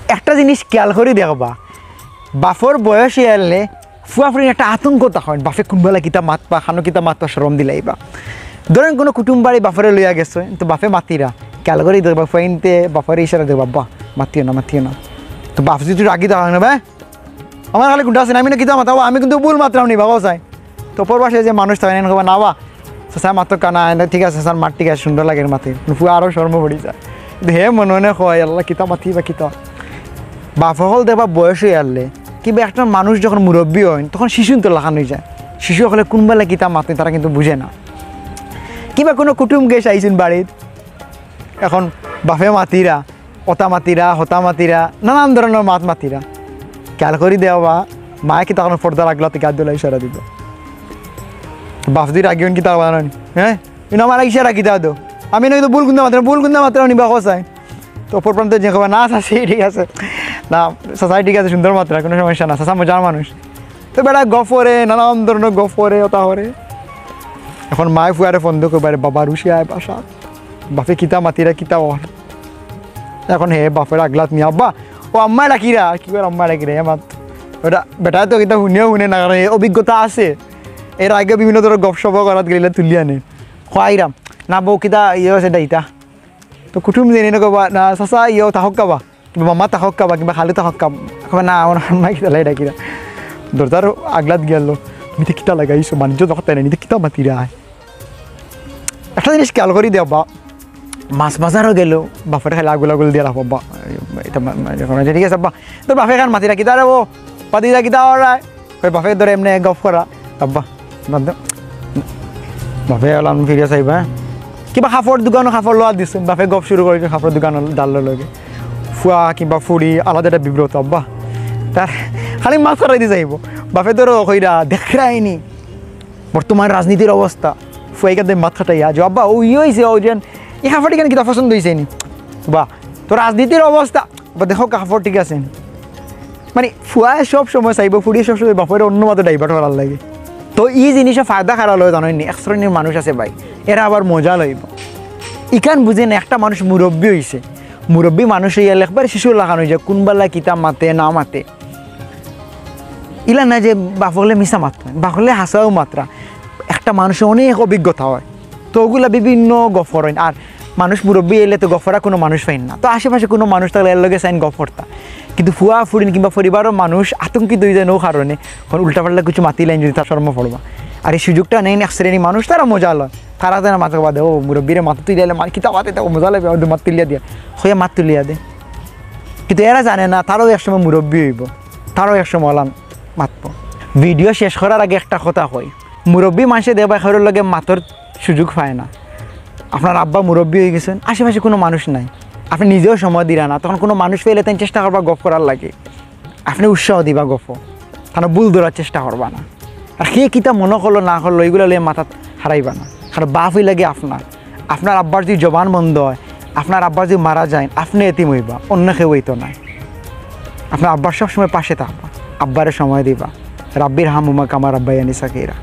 একটা জিনিস খেয়াল করে দেখবা বাফর বয়সে এলে ফুয়াফুরি একটা আতঙ্ক তখন বাফে কোনবেলা কিতা মাতপা খানো কিতা মাতপা সরম দিলাইবা ধরেন কোনো কুটুম বাড়ি বাফরে লইয়া গেছে তো বাফে মাতিরা খেয়াল করে দেখবা ফাইনতে বাফরে ইশারা দেখবা বাহ মাতিও না তো বাপ যদি রাগি দেওয়া হয় না ভাই আমার খালি কোনটা আছে আমি না কিতা মাতাবো আমি কিন্তু ভুল মাত্রাও নি বাবা চাই তো পর বাসে যে মানুষ থাকে না না বা স্যার মাত্র কানা ঠিক আছে স্যার মাঠ ঠিক আছে সুন্দর লাগে মাতি ফুয়া আরও শর্ম পড়ি যায় কিন্তু হে মনে মনে হয় আল্লাহ কিতা মাতি বা কিতা বাপ হল দেখবা বয়স হয়ে আনলে কিংবা একটা মানুষ যখন মুরব্বী হয় তখন শিশু তো লাগানো হয়ে যায় শিশু হলে কোনবেলা কিতা মাতে তারা কিন্তু বুঝে না কিংবা কোনো কুটুম গেছ আইছেন বাড়ির এখন বাপে মাতিরা অতা মাতিরা হতা মাতিরা নানান ধরনের মাতিরা খেয়াল করে দেওয়া মায়ে কি তখন পর্দা রাখলো তো গাছ দিলে ইশারা দিব বাপ দিয়ে রাগিবেন কি তা বানানি হ্যাঁ কিন্তু আমার ইশারা কি দাও আমি নয়তো ভুল গুন্দা মাত্রা নিবা কোথায় তো অপর প্রান্তে যে খবর না চাষি ঠিক আছে না চাষাই ঠিক আছে সুন্দর মাত্রা কোনো সমস্যা না চাষা মজার মানুষ তো বেড়া গফরে নানান ধরনের গফরে ওটা হরে এখন মায়ে ফুয়ারে ফোন দিয়ে কইবারে বাবা রুশি আয় বাসা বাপে কিতা মাতিরা কিতা ওর এখন হে বাপের আগলাত নিয়ে আব্বা ও আম্মা ডাকিরা কি করে আম্মা ডাকিরা আমার ওটা বেটা তো কিতা শুনে না কারণ অভিজ্ঞতা আছে এর আগে বিভিন্ন ধরনের গপসপ করাত গেলে তুলি আনে খোয়াইরাম না বউ কিতা ইয়ে আছে ডাইতা তো কুটুম জেনে নকবা না চাচা ইয়ে তাহক কাবা কিংবা মামা তাহক কাবা কিংবা খালু তাহক কাবা কবা না আমার আম্মা কিতা লাই ডাকিরা দরজার আগলাত গেল তুমি তো কিতা লাগাইছো মানুষ যখন তাই নিতে কিতা মাতিরা একটা জিনিস খেয়াল করি দেবা মাছ বাজারও গেল বাপের খাই লাগুল দিয়ে রাখবো বা এটা ঠিক আছে আব্বা তোর বাপে খান মাতিরা কিতা রে ও পাতিরা কিতা ওরাই ওই বাপের ধরে এমনি গপ করা আব্বা বাপে ওলাম ফিরে চাইবা কিবা কাপড় দোকানো কাপড় লোৱা দিছোঁ বাপে গপ শুরু কৰি কাপড় দোকানৰ ডালৰ লগে ফুৱা কিবা ফুৰি আলাদা এটা বিব্ৰত আব্বা তার খালি মাছ করাই দিয়ে যাইব বাপে তোর কইরা দেখরাইনি বর্তমান রাজনীতির অবস্থা ফুয়াইকা দিয়ে মাথা খাটাইয়া যে আব্বা ও ইয়ে হয়েছে ও যেন এই কাপড়টি কেন কিতা পছন্দ হয়েছে নি বা তো রাজনীতির অবস্থা বা দেখো কাপড় ঠিক আছে মানে ফুয়ায় সব সময় চাইব ফুড়িয়ে সব সময় বাপের অন্য মতো ডাইভার্ট করার লাগে তো এই জিনিসে ফায়দা খারাপ লয় জানেননি এক শ্রেণীর মানুষ আছে ভাই এরা আবার মজা লইব ইকান বুঝে না একটা মানুষ মুরব্বী হয়েছে মুরব্বী মানুষ ইয়াল একবার শিশু লাগানো যায় কোনবেলা কিতা মাতে না মাতে ইলা না যে বাপলে মিশা মাত্রা বাপলে হাসাও মাত্রা একটা মানুষের অনেক অভিজ্ঞতা হয় তো ওগুলা বিভিন্ন গফর হয় আর মানুষ মুরব্বী এলে তো গফরা কোনো মানুষ পাইন না তো আশেপাশে কোনো মানুষ থাকলে এর লগে চাইন গফরতা কিন্তু ফুয়া ফুরিন কিংবা পরিবারের মানুষ আতঙ্কিত হয়ে যায় নো কারণে কারণ উল্টাপাল্টা কিছু মাতিলেন যদি তার শর্ম পড়বা আর এই সুযোগটা নেই এক শ্রেণী মানুষ তারা মজা লয় তারা যেন মাথা বাদে ও মুরব্বীরে মাথা তুলিয়ালে কিতা মাতে তো মজা লাগবে ওদের মাত তুলিয়া দিয়ে হইয়া মাত তুলিয়া দে কিন্তু এরা জানে না তারও একসময় মুরব্বী হইব তারও একসময় অলান মাতব ভিডিও শেষ করার আগে একটা কথা কই মুরব্বী মানুষে দেবা খেরোর লগে মাতর সুযোগ পায় না আপনার আব্বা মুরব্বী হয়ে গেছেন আশেপাশে কোনো মানুষ নাই আপনি নিজেও সময় দিলা না তখন কোনো মানুষ পেলে তাই চেষ্টা করবা গপ করার লাগে আপনি উৎসাহ দিবা গপ তাহলে ভুল ধরার চেষ্টা করবা না আর সে কিতা মনে করলো না করলো এইগুলো লিয়ে মাথা হারাইবা না কারণ বাপ হয়ে লাগে আপনার আব্বার যদি জবান বন্ধ হয় আপনার আব্বার যদি মারা যায় আপনি এতিম হইবা অন্য কেউ হইতো না আপনার আব্বার সবসময় পাশে থাকবা আব্বারে সময় দিবা রাব্বির হামুমা কামার আব্বাই আনি সাকিরা